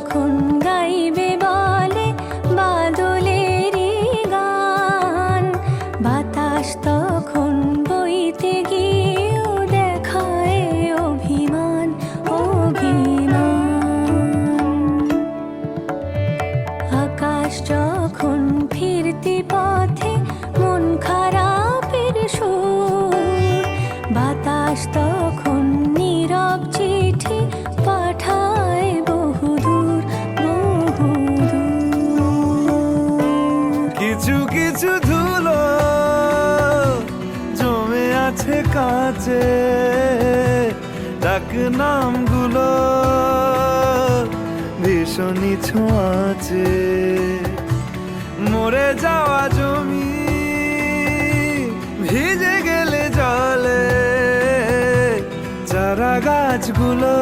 যখন গাইবে বলে বাদলেরই গান, বাতাস তখন বইতে গিয়েও দেখায় অভিমান, অভিমান। আকাশ যখন ফিরতি পথে মন খারাপের সুর, বাতাস তখন নীরব চিঠি পাঠায় বহুদূর, বহুদূর। কিছু কিছু ধুলো জমে আছে কাছে, ডাক নামগুলো ভীষণই ছোঁয়াচে। মরে যাওয়া জমি ভিজে গেলে জলে চারা গাছগুলো